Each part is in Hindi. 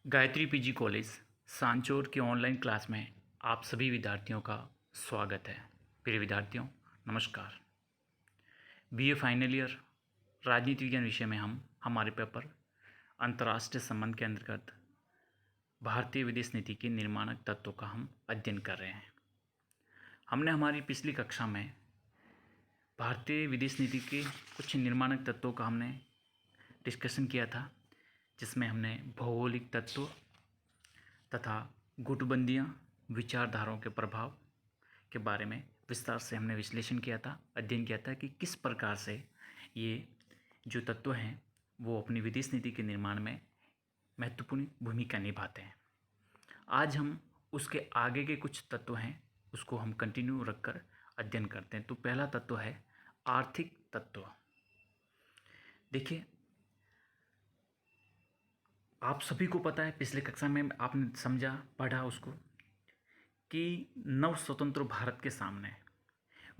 गायत्री पीजी कॉलेज सांचौर की ऑनलाइन क्लास में आप सभी विद्यार्थियों का स्वागत है। प्रिय विद्यार्थियों, नमस्कार। बीए फाइनल ईयर राजनीति विज्ञान विषय में हम हमारे पेपर अंतर्राष्ट्रीय संबंध के अंतर्गत भारतीय विदेश नीति के निर्माणक तत्वों का हम अध्ययन कर रहे हैं। हमने हमारी पिछली कक्षा में भारतीय विदेश नीति के कुछ निर्माणक तत्वों का हमने डिस्कशन किया था, जिसमें हमने भौगोलिक तत्व तथा गुटबंदियाँ, विचारधाराओं के प्रभाव के बारे में विस्तार से हमने विश्लेषण किया था, अध्ययन किया था कि किस प्रकार से ये जो तत्व हैं वो अपनी विदेश नीति के निर्माण में महत्वपूर्ण भूमिका निभाते हैं। आज हम उसके आगे के कुछ तत्व हैं उसको हम कंटिन्यू रखकर अध्ययन करते हैं। तो पहला तत्व है आर्थिक तत्व। देखिए, आप सभी को पता है, पिछले कक्षा में आपने समझा, पढ़ा उसको, कि नव स्वतंत्र भारत के सामने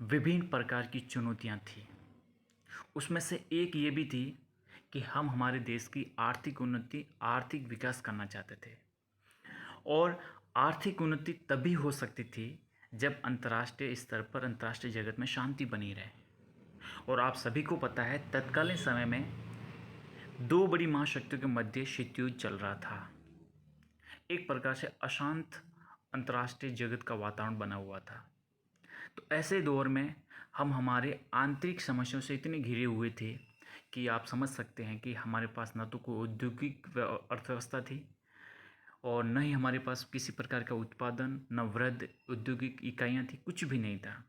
विभिन्न प्रकार की चुनौतियां थी। उसमें से एक ये भी थी कि हम हमारे देश की आर्थिक उन्नति, आर्थिक विकास करना चाहते थे, और आर्थिक उन्नति तभी हो सकती थी जब अंतर्राष्ट्रीय स्तर पर, अंतर्राष्ट्रीय जगत में शांति बनी रहे। और आप सभी को पता है, तत्कालीन समय में दो बड़ी महाशक्तियों के मध्य शीत युद्ध चल रहा था। एक प्रकार से अशांत अंतर्राष्ट्रीय जगत का वातावरण बना हुआ था। तो ऐसे दौर में हम हमारे आंतरिक समस्याओं से इतने घिरे हुए थे कि आप समझ सकते हैं कि हमारे पास न तो कोई औद्योगिक अर्थव्यवस्था थी और न ही हमारे पास किसी प्रकार का उत्पादन, न वृहद औद्योगिक इकाइयाँ थी, कुछ भी नहीं था।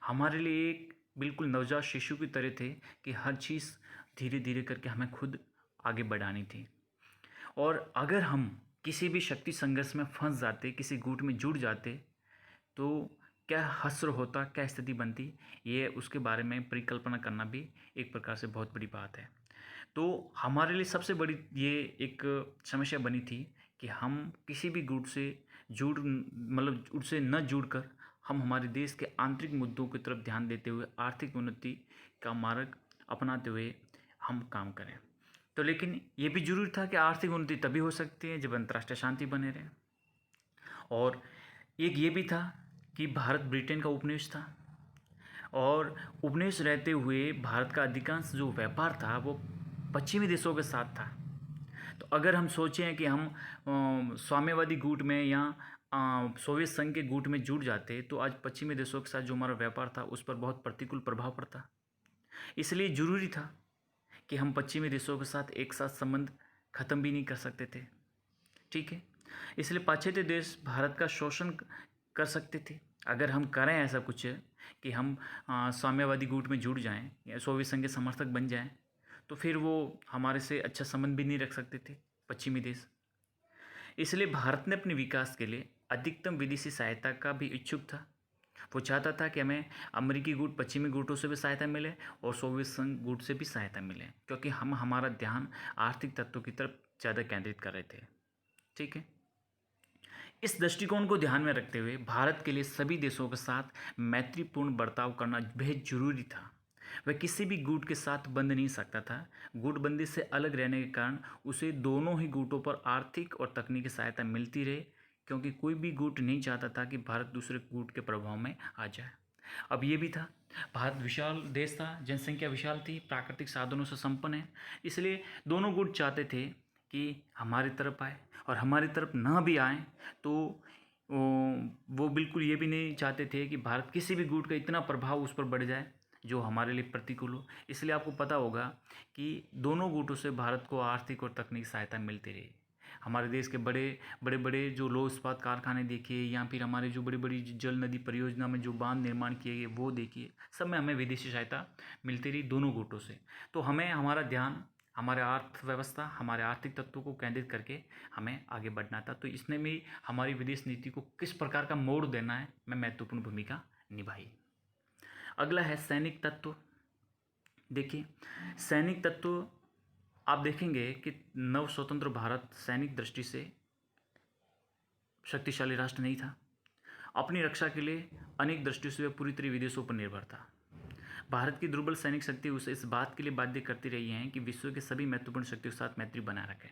हमारे लिए एक बिल्कुल नवजात शिशु की तरह थे कि हर चीज़ धीरे धीरे करके हमें खुद आगे बढ़ानी थी। और अगर हम किसी भी शक्ति संघर्ष में फंस जाते, किसी गुट में जुड़ जाते, तो क्या हश्र होता, क्या स्थिति बनती, ये उसके बारे में परिकल्पना करना भी एक प्रकार से बहुत बड़ी बात है। तो हमारे लिए सबसे बड़ी ये एक समस्या बनी थी कि हम किसी भी गुट से उससे न जुड़कर हम हमारे देश के आंतरिक मुद्दों की तरफ ध्यान देते हुए आर्थिक उन्नति का मार्ग अपनाते हुए हम काम करें। तो लेकिन ये भी जरूरी था कि आर्थिक उन्नति तभी हो सकती है जब अंतर्राष्ट्रीय शांति बने रहे। और एक ये भी था कि भारत ब्रिटेन का उपनिवेश था, और उपनिवेश रहते हुए भारत का अधिकांश जो व्यापार था वो पश्चिमी देशों के साथ था। तो अगर हम सोचें कि हम साम्यवादी गुट में या सोवियत संघ के गुट में जुड़ जाते, तो आज पश्चिमी देशों के साथ जो हमारा व्यापार था उस पर बहुत प्रतिकूल प्रभाव पड़ता। इसलिए ज़रूरी था कि हम पश्चिमी देशों के साथ एक साथ संबंध ख़त्म भी नहीं कर सकते थे। ठीक है, इसलिए पाश्चात्य देश भारत का शोषण कर सकते थे। अगर हम करें ऐसा कुछ कि हम साम्यवादी गुट में जुड़ जाएं या सोवियत संघ के समर्थक बन जाएं, तो फिर वो हमारे से अच्छा संबंध भी नहीं रख सकते थे पश्चिमी देश। इसलिए भारत ने अपने विकास के लिए अधिकतम विदेशी सहायता का भी इच्छुक था। वो चाहता था कि हमें अमेरिकी गुट, पश्चिमी गुटों से भी सहायता मिले और सोवियत संघ गुट से भी सहायता मिले, क्योंकि हम हमारा ध्यान आर्थिक तत्वों की तरफ ज़्यादा केंद्रित कर रहे थे। ठीक है, इस दृष्टिकोण को ध्यान में रखते हुए भारत के लिए सभी देशों के साथ मैत्रीपूर्ण बर्ताव करना बेहद जरूरी था। वह किसी भी गुट के साथ बंध नहीं सकता था। गुटबंदी से अलग रहने के कारण उसे दोनों ही गुटों पर आर्थिक और तकनीकी सहायता मिलती रहे, क्योंकि कोई भी गुट नहीं चाहता था कि भारत दूसरे गुट के प्रभाव में आ जाए। अब ये भी था, भारत विशाल देश था, जनसंख्या विशाल थी, प्राकृतिक साधनों से संपन्न है, इसलिए दोनों गुट चाहते थे कि हमारी तरफ आए, और हमारी तरफ ना भी आए तो वो बिल्कुल ये भी नहीं चाहते थे कि भारत किसी भी गुट का इतना प्रभाव उस पर बढ़ जाए जो हमारे लिए प्रतिकूल हो। इसलिए आपको पता होगा कि दोनों गुटों से भारत को आर्थिक और तकनीकी सहायता मिलती रही। हमारे देश के बड़े जो लौह इस्पात कारखाने देखिए, या फिर हमारे जो बड़ी बड़ी जल नदी परियोजना में जो बांध निर्माण किए गए वो देखिए, सब में हमें विदेशी सहायता मिलती रही दोनों गुटों से। तो हमें हमारा ध्यान हमारे अर्थव्यवस्था, हमारे आर्थिक तत्वों को केंद्रित करके हमें आगे बढ़ना था। तो इसने भी हमारी विदेश नीति को किस प्रकार का मोड़ देना है में महत्वपूर्ण भूमिका निभाई। अगला है सैनिक तत्व। देखिए, सैनिक तत्व आप देखेंगे कि नव स्वतंत्र भारत सैनिक दृष्टि से शक्तिशाली राष्ट्र नहीं था। अपनी रक्षा के लिए अनेक दृष्टियों से वह पूरी तरह विदेशों पर निर्भर था। भारत की दुर्बल सैनिक शक्ति उसे इस बात के लिए बाध्य करती रही है कि विश्व के सभी महत्वपूर्ण शक्तियों के साथ मैत्री बनाए रखें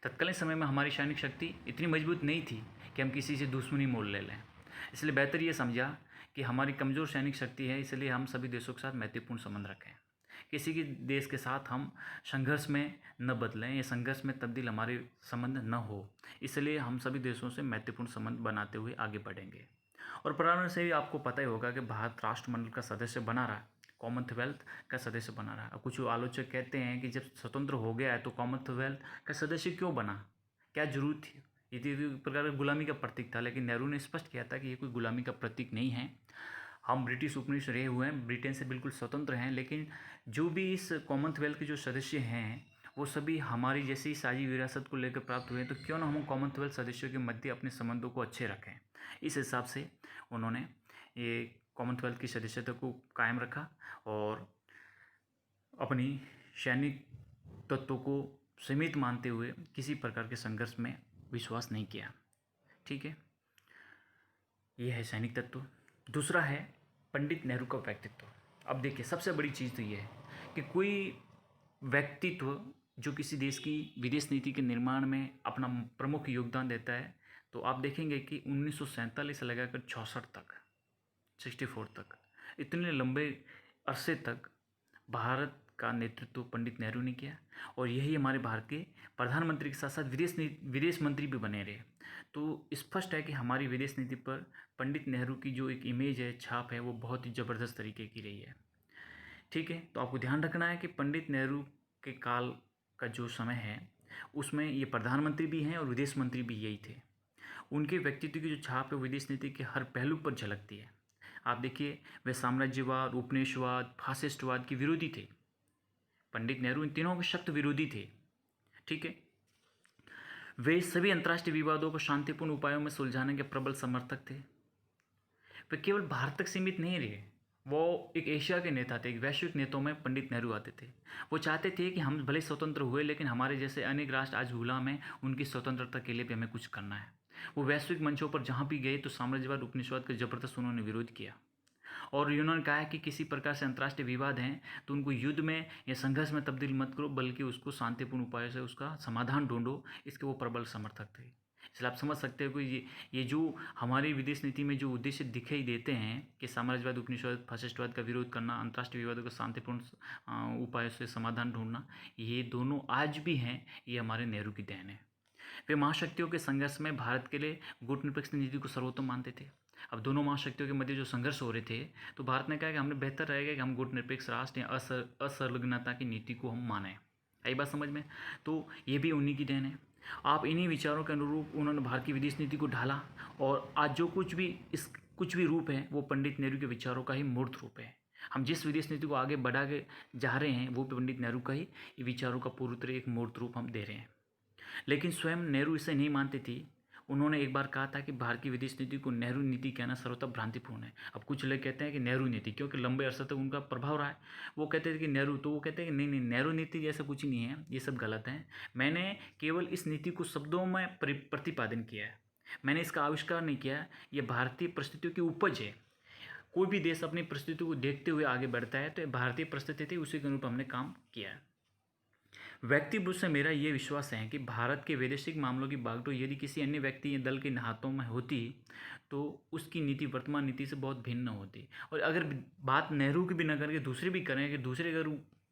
तत्कालीन समय में हमारी सैनिक शक्ति इतनी मजबूत नहीं थी कि हम किसी से दुश्मनी मोल ले लें। इसलिए बेहतर ये समझा कि हमारी कमज़ोर सैनिक शक्ति है, इसलिए हम सभी देशों के साथ मैत्रीपूर्ण संबंध रखें। किसी के देश के साथ हम संघर्ष में न बदलें या संघर्ष में तब्दील हमारे संबंध न हो, इसलिए हम सभी देशों से मैत्रीपूर्ण संबंध बनाते हुए आगे बढ़ेंगे। और प्रारंभ से ही आपको पता ही होगा कि भारत राष्ट्रमंडल का सदस्य बना रहा, कॉमनवेल्थ का सदस्य बना रहा। अब कुछ आलोचक कहते हैं कि जब स्वतंत्र हो गया है तो कॉमनवेल्थ का सदस्य क्यों बना, क्या जरूरत थी, ये तो एक प्रकार का गुलामी का प्रतीक था। लेकिन नेहरू ने स्पष्ट किया था कि ये कोई गुलामी का प्रतीक नहीं है, हम ब्रिटिश उपनिवेश रहे हुए हैं, ब्रिटेन से बिल्कुल स्वतंत्र हैं। लेकिन जो भी इस कॉमनवेल्थ के जो सदस्य हैं वो सभी हमारी जैसी साझी विरासत को लेकर प्राप्त हुए हैं, तो क्यों ना हम कॉमनवेल्थ सदस्यों के मध्य अपने संबंधों को अच्छे रखें। इस हिसाब से उन्होंने ये कॉमनवेल्थ की सदस्यता को कायम रखा और अपनी सैनिक तत्वों को सीमित मानते हुए किसी प्रकार के संघर्ष में विश्वास नहीं किया। ठीक है, यह है सैनिक तत्व। दूसरा है पंडित नेहरू का व्यक्तित्व। अब देखिए, सबसे बड़ी चीज़ तो यह है कि कोई व्यक्तित्व जो किसी देश की विदेश नीति के निर्माण में अपना प्रमुख योगदान देता है, तो आप देखेंगे कि 1947 से लगाकर 64 तक, 64 तक, इतने लंबे अरसे तक भारत का नेतृत्व पंडित नेहरू ने किया और यही हमारे भारत के प्रधानमंत्री के साथ साथ विदेश मंत्री भी बने रहे। तो स्पष्ट है कि हमारी विदेश नीति पर पंडित नेहरू की जो एक इमेज है, छाप है, वो बहुत ही ज़बरदस्त तरीके की रही है। ठीक है, तो आपको ध्यान रखना है कि पंडित नेहरू के काल का जो समय है उसमें ये प्रधानमंत्री भी हैं और विदेश मंत्री भी यही थे। उनके व्यक्तित्व की जो छाप है विदेश नीति के हर पहलू पर झलकती है। आप देखिए, वे साम्राज्यवाद, उपनिवेशवाद, फासिस्टवाद के विरोधी थे। पंडित नेहरू इन तीनों के सख्त विरोधी थे। ठीक है, वे सभी अंतर्राष्ट्रीय विवादों को शांतिपूर्ण उपायों में सुलझाने के प्रबल समर्थक थे। वे केवल भारत तक सीमित नहीं रहे, वो एक एशिया के नेता थे। एक वैश्विक नेताओं में पंडित नेहरू आते थे। वो चाहते थे कि हम भले स्वतंत्र हुए लेकिन हमारे जैसे अनेक राष्ट्र आज गुलाम हैं, उनकी स्वतंत्रता के लिए भी हमें कुछ करना है। वो वैश्विक मंचों पर जहाँ भी गए तो साम्राज्यवाद, उपनिवेशवाद का जबरदस्त उन्होंने विरोध किया और उन्होंने कहा है कि किसी प्रकार से अंतर्राष्ट्रीय विवाद हैं तो उनको युद्ध में या संघर्ष में तब्दील मत करो, बल्कि उसको शांतिपूर्ण उपायों से उसका समाधान ढूंढो। इसके वो प्रबल समर्थक थे। इसलिए आप समझ सकते हो कि ये जो हमारी विदेश नीति में जो उद्देश्य दिखाई देते हैं कि साम्राज्यवाद, उपनिवेशवाद, फासिस्टवाद का विरोध करना, अंतर्राष्ट्रीय विवादों का शांतिपूर्ण उपायों से समाधान ढूंढना, ये दोनों आज भी हैं। ये हमारे नेहरू की देन है। वे महाशक्तियों के संघर्ष में भारत के लिए गुटनिरपेक्ष नीति को सर्वोत्तम मानते थे। अब दोनों महाशक्तियों के मध्य जो संघर्ष हो रहे थे तो भारत ने कहा कि हमने बेहतर रहेगा कि हम गुटनिरपेक्ष राष्ट्र या असंलग्नता की नीति को हम मानें। आई बात समझ में? तो ये भी उन्हीं की देन है। आप इन्हीं विचारों के अनुरूप उन्होंने भारत की विदेश नीति को ढाला और आज जो कुछ भी रूप है वो पंडित नेहरू के विचारों का ही मूर्त रूप है। हम जिस विदेश नीति को आगे बढ़ा के जा रहे हैं वो पंडित नेहरू का ही विचारों का पूरी तरह एक मूर्त रूप हम दे रहे हैं। लेकिन स्वयं नेहरू इसे नहीं मानते थे। उन्होंने एक बार कहा था कि भारत की विदेश नीति को नेहरू नीति कहना सर्वथा भ्रांतिपूर्ण है। अब कुछ लोग कहते हैं कि नेहरू नीति, क्योंकि लंबे अरसे तक उनका प्रभाव रहा है, वो कहते थे कि नेहरू, तो वो कहते हैं कि नहीं नहीं, नेहरू नीति जैसा कुछ नहीं है, ये सब गलत है। मैंने केवल इस नीति को शब्दों में प्रतिपादन किया है, मैंने इसका आविष्कार नहीं किया। ये भारतीय परिस्थितियों की उपज है। कोई भी देश अपनी परिस्थितियों को देखते हुए आगे बढ़ता है, तो भारतीय परिस्थिति थी, उसी के अनुरूप हमने काम किया है। व्यक्तिगत रूप से मेरा ये विश्वास है कि भारत के वैदेशिक मामलों की बागडोर यदि किसी अन्य व्यक्ति या दल के हाथों में होती तो उसकी नीति वर्तमान नीति से बहुत भिन्न होती। और अगर बात नेहरू की भी न करके दूसरे भी करें कि दूसरे अगर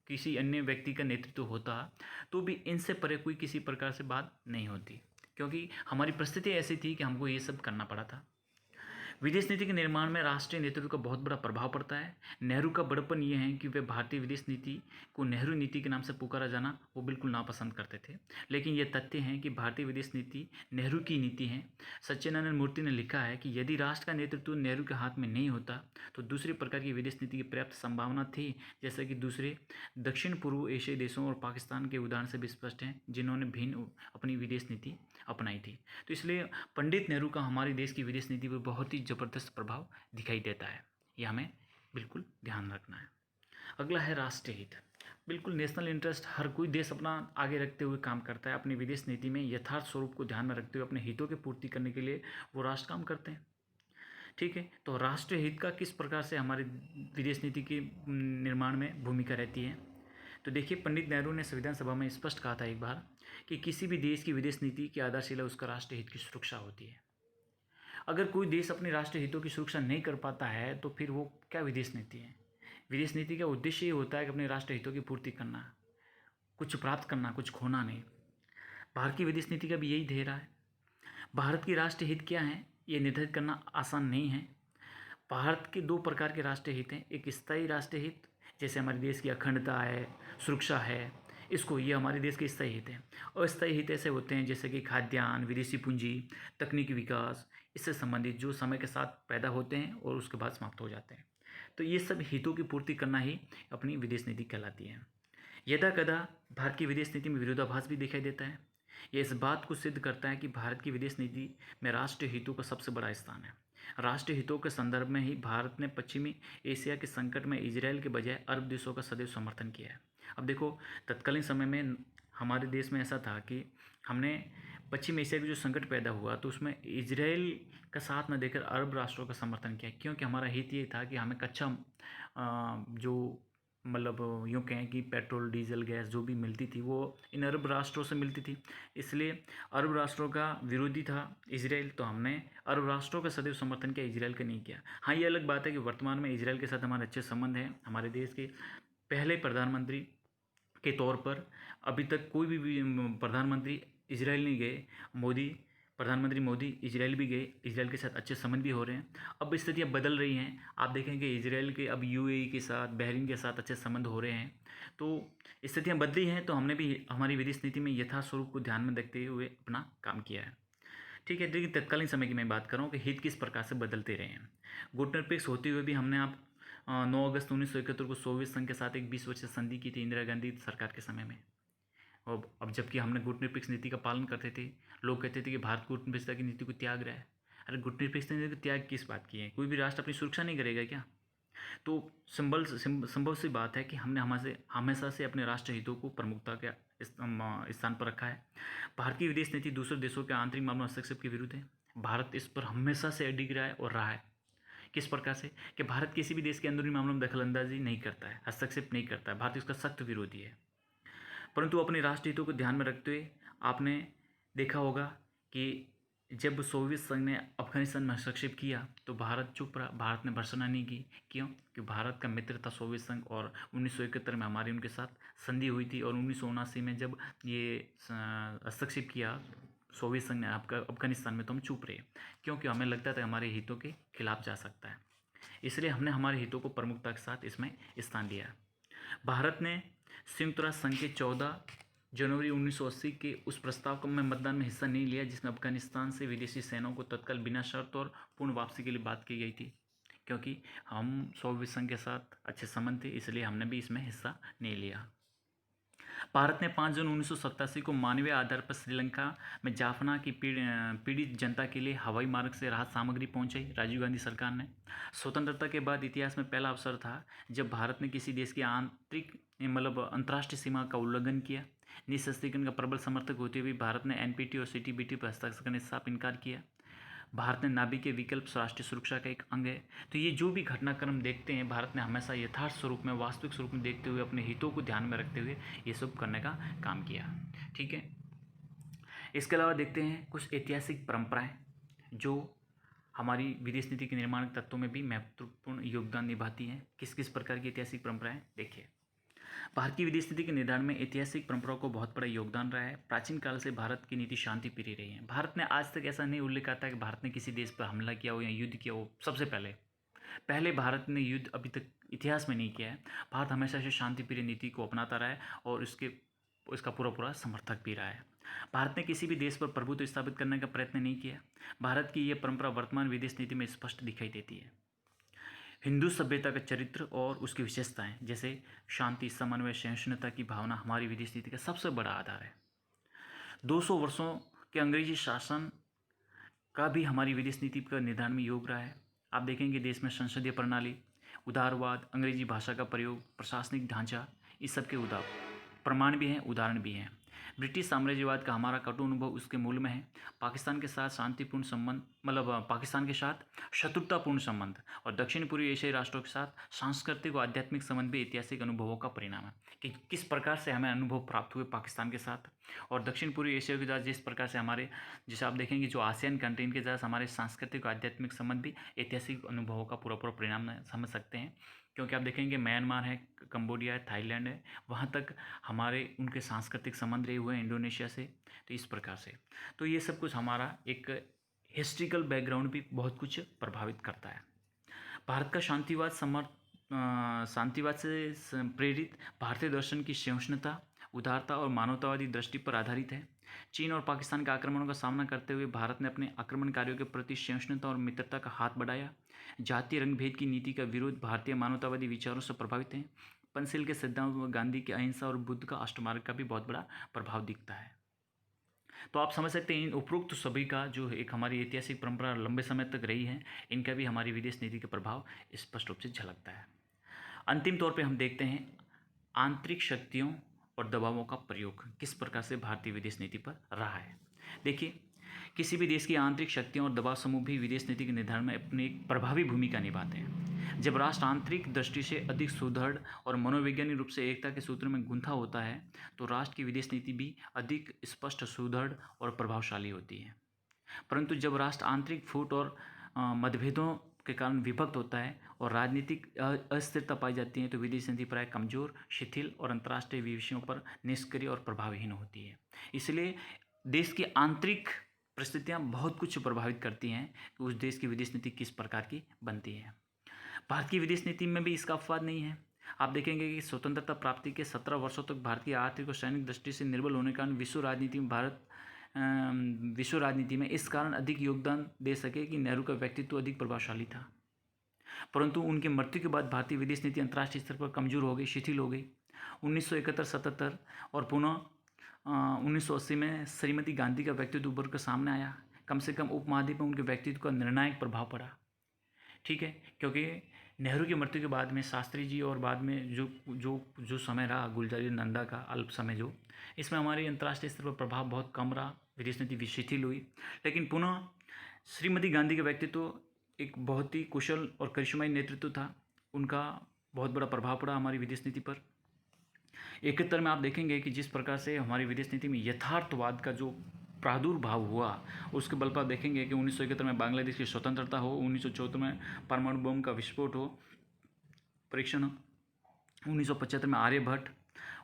किसी अन्य व्यक्ति का नेतृत्व होता तो भी इनसे परे कोई किसी प्रकार से बात नहीं होती, क्योंकि हमारी परिस्थिति ऐसी थी कि हमको ये सब करना पड़ा था। विदेश नीति के निर्माण में राष्ट्रीय नेतृत्व का बहुत बड़ा प्रभाव पड़ता है। नेहरू का बड़पन ये है कि वे भारतीय विदेश नीति को नेहरू नीति के नाम से पुकारा जाना वो बिल्कुल नापसंद करते थे। लेकिन ये तथ्य है कि भारतीय विदेश नीति नेहरू की नीति है। सच्चिदानंद मूर्ति ने लिखा है कि यदि राष्ट्र का नेतृत्व नेहरू के हाथ में नहीं होता तो दूसरे प्रकार की विदेश नीति की पर्याप्त संभावना थी, जैसा कि दूसरे दक्षिण पूर्व एशियाई देशों और पाकिस्तान के उदाहरण से भी स्पष्ट हैं, जिन्होंने भिन्न अपनी विदेश नीति अपनाई थी। तो इसलिए पंडित नेहरू का हमारे देश की विदेश नीति पर बहुत ही ज़बरदस्त प्रभाव दिखाई देता है। यह हमें बिल्कुल ध्यान रखना है। अगला है राष्ट्रीय हित। बिल्कुल नेशनल इंटरेस्ट हर कोई देश अपना आगे रखते हुए काम करता है। अपनी विदेश नीति में यथार्थ स्वरूप को ध्यान में रखते हुए अपने हितों की पूर्ति करने के लिए वो राष्ट्र काम करते हैं। ठीक है, तो राष्ट्रीय हित का किस प्रकार से हमारी विदेश नीति के निर्माण में भूमिका रहती है। तो देखिए, पंडित नेहरू ने संविधान सभा में स्पष्ट कहा था एक बार कि किसी भी देश की विदेश नीति की आधारशिला उसका राष्ट्रीय हित की सुरक्षा होती है। अगर कोई देश अपने राष्ट्रीय हितों की सुरक्षा नहीं कर पाता है तो फिर वो क्या विदेश नीति है? विदेश नीति का उद्देश्य ये होता है कि अपने राष्ट्रीय हितों की पूर्ति करना, कुछ प्राप्त करना, कुछ खोना नहीं। भारत की विदेश नीति का भी यही ध्येय है। भारत की राष्ट्रीय हित क्या है ये निर्धारित करना आसान नहीं है। भारत के दो प्रकार के राष्ट्रीय हित हैं। एक स्थायी राष्ट्रीय हित, जैसे हमारे देश की अखंडता है, सुरक्षा है, इसको ये हमारे देश के स्थायी हित हैं। अस्थायी हित ऐसे होते हैं जैसे कि खाद्यान्न, विदेशी पूंजी, तकनीकी विकास, इससे संबंधित जो समय के साथ पैदा होते हैं और उसके बाद समाप्त हो जाते हैं। तो ये सब हितों की पूर्ति करना ही अपनी विदेश नीति कहलाती है। यदा कदा भारत की विदेश नीति में विरोधाभास भी दिखाई देता है। यह इस बात को सिद्ध करता है कि भारत की विदेश नीति में राष्ट्रीय हितों का सबसे बड़ा स्थान है। राष्ट्रीय हितों के संदर्भ में ही भारत ने पश्चिमी एशिया के संकट में इजरायल के बजाय अरब देशों का सदैव समर्थन किया है। अब देखो, तत्कालीन समय में हमारे देश में ऐसा था कि हमने पश्चिम एशिया का जो संकट पैदा हुआ तो उसमें इजरायल का साथ न देकर अरब राष्ट्रों का समर्थन किया, क्योंकि हमारा हित ये था कि हमें कच्चा जो मतलब यूँ कहें कि पेट्रोल, डीजल, गैस जो भी मिलती थी वो इन अरब राष्ट्रों से मिलती थी। इसलिए अरब राष्ट्रों का विरोधी था इजरायल, तो हमने अरब राष्ट्रों का सदैव समर्थन किया, इजरायल का नहीं किया। हाँ, ये अलग बात है कि वर्तमान में इजरायल के साथ हमारे अच्छे संबंध हैं। हमारे देश के पहले प्रधानमंत्री के तौर पर अभी तक कोई भी प्रधानमंत्री इजरायल नहीं गए। प्रधानमंत्री मोदी इजरायल भी गए, इजरायल के साथ अच्छे संबंध भी हो रहे हैं। अब स्थितियाँ बदल रही हैं। आप देखेंगे इजरायल के अब यूएई के साथ, बहरीन के साथ अच्छे संबंध हो रहे हैं। तो स्थितियाँ बदली हैं, तो हमने भी हमारी विदेश नीति में यथास्वरूप को ध्यान में रखते हुए अपना काम किया है। ठीक है, लेकिन तत्कालीन समय की मैं बात कर रहा हूँ कि हित किस प्रकार से बदलते रहे हैं। गुटनिरपेक्ष होते हुए भी हमने 9 अगस्त 1971 को सोवियत संघ के साथ एक 20 वर्षीय संधि की थी इंदिरा गांधी सरकार के समय में। और अब जबकि हमने गुटनिरपेक्ष नीति का पालन करते थे, लोग कहते थे कि भारत गुटनिरपेक्षता की नीति को त्याग रहा है। अरे, गुटनिरपेक्षता नीति को त्याग किस बात की है? कोई भी राष्ट्र अपनी सुरक्षा नहीं करेगा क्या? तो संभव सी बात है कि हमने हमेशा से अपने राष्ट्रीय हितों को प्रमुखता के स्थान पर रखा है। भारत की विदेश नीति दूसरे देशों के आंतरिक मामलों हस्तक्षेप के विरुद्ध है। भारत इस पर हमेशा से अडिग रहा है और रहा है। किस प्रकार से कि भारत किसी भी देश के अंदरूनी मामलों में दखलंदाजी नहीं करता है, हस्तक्षेप नहीं करता है। भारत इसका सख्त विरोधी है। परंतु अपने राष्ट्रीय हितों को ध्यान में रखते हुए आपने देखा होगा कि जब सोवियत संघ ने अफगानिस्तान में हस्तक्षेप किया तो भारत चुप रहा, भारत ने भर्त्सना नहीं की। क्यों? कि भारत का मित्र था सोवियत संघ, और 1971 में हमारी उनके साथ संधि हुई थी, और 1979 में जब ये हस्तक्षेप किया सोवियत संघ ने अफगानिस्तान में, तो हम चुप रहे, क्योंकि हमें लगता था हमारे हितों के खिलाफ जा सकता है। इसलिए हमने हमारे हितों को प्रमुखता के साथ इसमें स्थान दिया। भारत ने संयुक्त राष्ट्र संघ के 14 जनवरी 1980 के उस प्रस्ताव को में मतदान में हिस्सा नहीं लिया जिसमें अफगानिस्तान से विदेशी सेनाओं को तत्काल बिना शर्त और पूर्ण वापसी के लिए बात की गई थी, क्योंकि हम सोवियत संघ के साथ अच्छे संबंध थे, इसलिए हमने भी इसमें हिस्सा नहीं लिया। भारत ने 5 जून 1987 को मानवीय आधार पर श्रीलंका में जाफना की पीड़ित जनता के लिए हवाई मार्ग से राहत सामग्री पहुंचाई राजीव गांधी सरकार ने। स्वतंत्रता के बाद इतिहास में पहला अवसर था जब भारत ने किसी देश की अंतर्राष्ट्रीय सीमा का उल्लंघन किया। निःशस्त्रीकरण का प्रबल समर्थक होते हुए भारत ने एनपीटी और सीटीबीटी पर हस्ताक्षर करने से साफ इनकार किया। भारत ने नाभिकीय विकल्प राष्ट्रीय सुरक्षा का एक अंग है। तो ये जो भी घटनाक्रम देखते हैं, भारत ने हमेशा यथार्थ स्वरूप में, वास्तविक स्वरूप में देखते हुए, अपने हितों को ध्यान में रखते हुए ये सब करने का काम किया। ठीक है, इसके अलावा देखते हैं कुछ ऐतिहासिक परंपराएं जो हमारी विदेश नीति के निर्माण तत्वों में भी महत्वपूर्ण योगदान निभाती हैं। किस किस प्रकार की ऐतिहासिक परंपराएं? देखिए, भारत की विदेश नीति के निर्धारण में ऐतिहासिक परंपराओं को बहुत बड़ा योगदान रहा है। प्राचीन काल से भारत की नीति शांति प्रिय रही है। भारत ने आज तक ऐसा नहीं उल्लेख आता कि भारत ने किसी देश पर हमला किया हो या युद्ध किया हो। सबसे पहले भारत ने युद्ध अभी तक इतिहास में नहीं किया है। भारत हमेशा से शांति प्रिय नीति को अपनाता रहा है और इसका पूरा समर्थक भी रहा है। भारत ने किसी भी देश पर प्रभुत्व स्थापित करने का प्रयत्न नहीं किया। भारत की यह परंपरा वर्तमान विदेश नीति में स्पष्ट दिखाई देती है। हिंदू सभ्यता का चरित्र और उसकी विशेषताएं जैसे शांति, समन्वय, सहिष्णुता की भावना हमारी विदेश नीति का सबसे बड़ा आधार है। 200 वर्षों के अंग्रेजी शासन का भी हमारी विदेश नीति का निर्धारण में योग रहा है। आप देखेंगे देश में संसदीय प्रणाली, उदारवाद, अंग्रेजी भाषा का प्रयोग, प्रशासनिक ढांचा, इस सब के प्रमाण भी हैं, उदाहरण भी हैं। ब्रिटिश साम्राज्यवाद का हमारा कटु अनुभव उसके मूल में है। पाकिस्तान के साथ शांतिपूर्ण संबंध, मतलब पाकिस्तान के साथ शत्रुतापूर्ण संबंध, और दक्षिण पूर्वी एशियाई राष्ट्रों के साथ सांस्कृतिक और आध्यात्मिक संबंध भी ऐतिहासिक अनुभवों का परिणाम है कि किस प्रकार से हमें अनुभव प्राप्त हुए पाकिस्तान के साथ और दक्षिण पूर्वी एशिया के साथ। जिस प्रकार से हमारे, जैसे आप देखेंगे जो आसियान कंट्री के साथ हमारे सांस्कृतिक और आध्यात्मिक संबंध भी ऐतिहासिक अनुभवों का पूरा पूरा परिणाम समझ सकते हैं। क्योंकि आप देखेंगे म्यांमार है, कंबोडिया है, थाईलैंड है, वहाँ तक हमारे उनके सांस्कृतिक संबंध रहे हुए हैं इंडोनेशिया से। तो इस प्रकार से तो ये सब कुछ हमारा एक हिस्ट्रिकल बैकग्राउंड भी बहुत कुछ प्रभावित करता है। भारत का शांतिवाद से प्रेरित भारतीय दर्शन की सहिष्णुता, उदारता और मानवतावादी दृष्टि पर आधारित है। चीन और पाकिस्तान के आक्रमणों का सामना करते हुए भारत ने अपने आक्रमणकारियों के प्रति सहिष्णुता और मित्रता का हाथ बढ़ाया। जातीय रंगभेद की नीति का विरोध भारतीय मानवतावादी विचारों से प्रभावित है। पंचशील के सिद्धांत व गांधी की अहिंसा और बुद्ध का अष्टमार्ग का भी बहुत बड़ा प्रभाव दिखता है। तो आप समझ सकते हैं इन उपरोक्त सभी का जो एक हमारी ऐतिहासिक परंपरा लंबे समय तक रही है, इनका भी हमारी विदेश नीति का प्रभाव स्पष्ट रूप से झलकता है। अंतिम तौर पे हम देखते हैं आंतरिक शक्तियों और दबावों का प्रयोग किस प्रकार से भारतीय विदेश नीति पर रहा है। देखिए, किसी भी देश की आंतरिक शक्तियों और दबाव समूह भी विदेश नीति के निर्धारण में अपनी एक प्रभावी भूमिका निभाते हैं। जब राष्ट्र आंतरिक दृष्टि से अधिक सुदृढ़ और मनोवैज्ञानिक रूप से एकता के सूत्र में गुंथा होता है तो राष्ट्र की विदेश नीति भी अधिक स्पष्ट, सुदृढ़ और प्रभावशाली होती है। परंतु जब राष्ट्र आंतरिक फूट और मतभेदों के कारण विभक्त होता है और राजनीतिक अस्थिरता पाई जाती है तो विदेश नीति प्राय कमजोर, शिथिल और अंतर्राष्ट्रीय विषयों पर निष्क्रिय और प्रभावहीन होती है। इसलिए देश की आंतरिक परिस्थितियां बहुत कुछ प्रभावित करती हैं कि उस देश की विदेश नीति किस प्रकार की बनती है। भारत की विदेश नीति में भी इसका अपवाद नहीं है। आप देखेंगे कि स्वतंत्रता प्राप्ति के 17 वर्षों तक भारतीय आर्थिक और सैनिक दृष्टि से निर्बल होने के कारण विश्व राजनीति में इस कारण अधिक योगदान दे सके कि नेहरू का व्यक्तित्व अधिक प्रभावशाली था। परंतु उनकी मृत्यु के बाद भारतीय विदेश नीति अंतर्राष्ट्रीय स्तर पर कमजोर हो गई, शिथिल हो गई। 1971-77 और पुनः 1980 में श्रीमती गांधी का व्यक्तित्व उभर कर सामने आया। कम से कम उपमहाद्वीप में उनके व्यक्तित्व का निर्णायक प्रभाव पड़ा। ठीक है, क्योंकि नेहरू की मृत्यु के बाद में शास्त्री जी और बाद में जो समय रहा गुलजारी नंदा का अल्प समय, जो इसमें हमारे अंतर्राष्ट्रीय स्तर पर प्रभाव बहुत कम रहा, विदेश नीति शिथिल हुई। लेकिन पुनः श्रीमती गांधी का व्यक्तित्व एक बहुत ही कुशल और करिश्माई नेतृत्व था, उनका बहुत बड़ा प्रभाव पड़ा हमारी विदेश नीति पर। एकत्र में आप देखेंगे कि जिस प्रकार से हमारी विदेश नीति में यथार्थवाद का जो प्रादुर्भाव हुआ उसके बल पर देखेंगे कि 1971 में बांग्लादेश की स्वतंत्रता हो, 1974 में परमाणु बम का विस्फोट हो, परीक्षण हो, 1975 में आर्यभट्ट,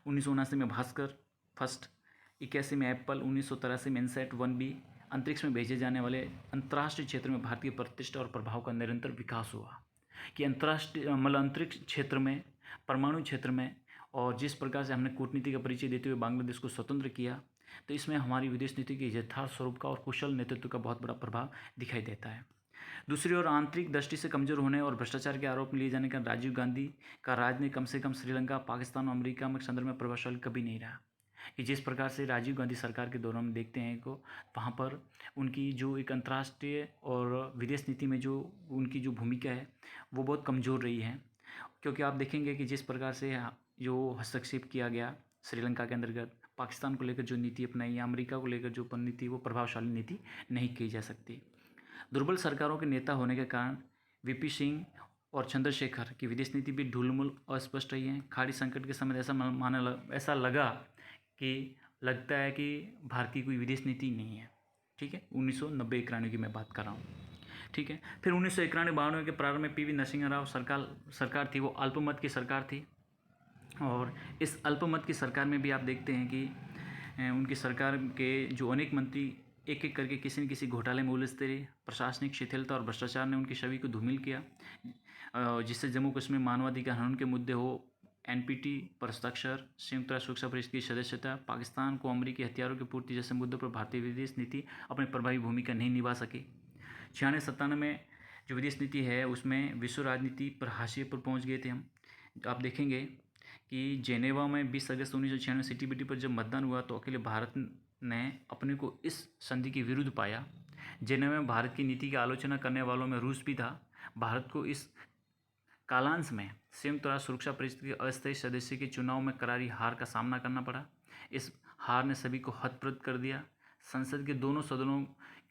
1979 में भास्कर फर्स्ट, 81 में एप्पल, 1983 में इनसैट 1B, अंतरिक्ष में भेजे जाने वाले अंतर्राष्ट्रीय क्षेत्र में भारतीय प्रतिष्ठा और प्रभाव का निरंतर विकास हुआ कि अंतरिक्ष क्षेत्र में, परमाणु क्षेत्र में, और जिस प्रकार से हमने कूटनीति का परिचय देते हुए बांग्लादेश को स्वतंत्र किया, तो इसमें हमारी विदेश नीति के यथार्थ स्वरूप का और कुशल नेतृत्व का बहुत बड़ा प्रभाव दिखाई देता है। दूसरी ओर आंतरिक दृष्टि से कमजोर होने और भ्रष्टाचार के आरोप में लिए जाने का राजीव गांधी का राज ने कम से कम श्रीलंका, पाकिस्तान और अमेरिका में संदर्भ में प्रभावशाली कभी नहीं रहा। कि जिस प्रकार से राजीव गांधी सरकार के दौरान हम देखते हैं को वहाँ पर उनकी जो एक अंतर्राष्ट्रीय और विदेश नीति में जो उनकी जो भूमिका है वो बहुत कमज़ोर रही है। क्योंकि आप देखेंगे कि जिस प्रकार से जो हस्तक्षेप किया गया श्रीलंका के अंतर्गत, पाकिस्तान को लेकर जो नीति अपनाई या अमेरिका को लेकर जो नीति, वो प्रभावशाली नीति नहीं की जा सकती। दुर्बल सरकारों के नेता होने के कारण वीपी सिंह और चंद्रशेखर की विदेश नीति भी ढुलमुल अस्पष्ट रही है। खाड़ी संकट के समय ऐसा लगता है कि भारत की कोई विदेश नीति नहीं है। ठीक है, 1990-91 की मैं बात कर रहा हूँ। ठीक है, फिर 1991-92 के प्रारंभ में पीवी नरसिंह राव सरकार थी, वो अल्पमत की सरकार थी। और इस अल्पमत की सरकार में भी आप देखते हैं कि उनकी सरकार के जो अनेक मंत्री एक एक करके किसी न किसी घोटाले में उलझते रहे। प्रशासनिक शिथिलता और भ्रष्टाचार ने उनकी छवि को धूमिल किया, जिससे जम्मू कश्मीर मानवाधिकार हनन के मुद्दे हो, एनपीटी पर हस्ताक्षर, संयुक्त राष्ट्र सुरक्षा परिषद की सदस्यता, पाकिस्तान को अमेरिकी हथियारों की पूर्ति जैसे मुद्दों पर भारतीय विदेश नीति अपनी प्रभावी भूमिका नहीं निभा सकी। 96-97 में जो विदेश नीति है उसमें विश्व राजनीति पर हाशिए पर पहुंच गए थे हम। आप देखेंगे कि जेनेवा में 20 अगस्त 1996 सीटीबीटी पर जब मतदान हुआ तो अकेले भारत ने अपने को इस संधि के विरुद्ध पाया। जेनेवा में भारत की नीति की आलोचना करने वालों में रूस भी था। भारत को इस कालांश में संयुक्त राष्ट्र सुरक्षा परिषद के अस्थायी सदस्य के चुनाव में करारी हार का सामना करना पड़ा। इस हार ने सभी को हतप्रभ कर दिया। संसद के दोनों सदनों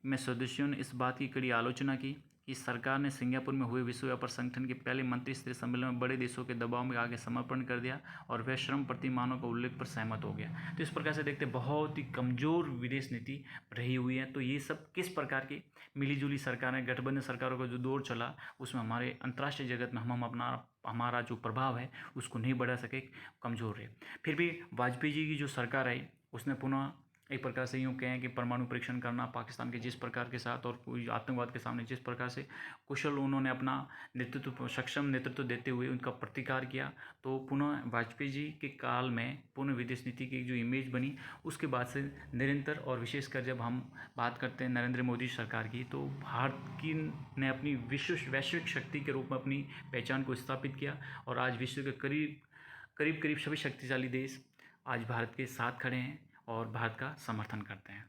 में सदस्यों ने इस बात की कड़ी आलोचना की कि सरकार ने सिंगापुर में हुए विश्व व्यापार संगठन के पहले मंत्रिस्तरीय सम्मेलन में बड़े देशों के दबाव में आगे समर्पण कर दिया और वह श्रम प्रतिमानों का उल्लेख पर सहमत हो गया। तो इस प्रकार से देखते बहुत ही कमज़ोर विदेश नीति रही हुई है। तो ये सब किस प्रकार की मिलीजुली सरकारें, गठबंधन सरकारों का जो दौर चला उसमें हमारे अंतर्राष्ट्रीय जगत में हम अपना हमारा जो प्रभाव है उसको नहीं बढ़ा सके, कमज़ोर रहे। फिर भी वाजपेयी जी की जो सरकार आई उसने पुनः एक प्रकार से यूँ कहें कि परमाणु परीक्षण करना पाकिस्तान के जिस प्रकार के साथ और कोई आतंकवाद के सामने जिस प्रकार से कुशल उन्होंने अपना नेतृत्व, सक्षम नेतृत्व देते हुए उनका प्रतिकार किया, तो पुनः वाजपेयी जी के काल में पुनः विदेश नीति की जो इमेज बनी उसके बाद से निरंतर, और विशेषकर जब हम बात करते हैं नरेंद्र मोदी सरकार की, तो भारत की ने अपनी वैश्विक शक्ति के रूप में अपनी पहचान को स्थापित किया और आज विश्व के करीब करीब सभी शक्तिशाली देश आज भारत के साथ खड़े हैं और भारत का समर्थन करते हैं।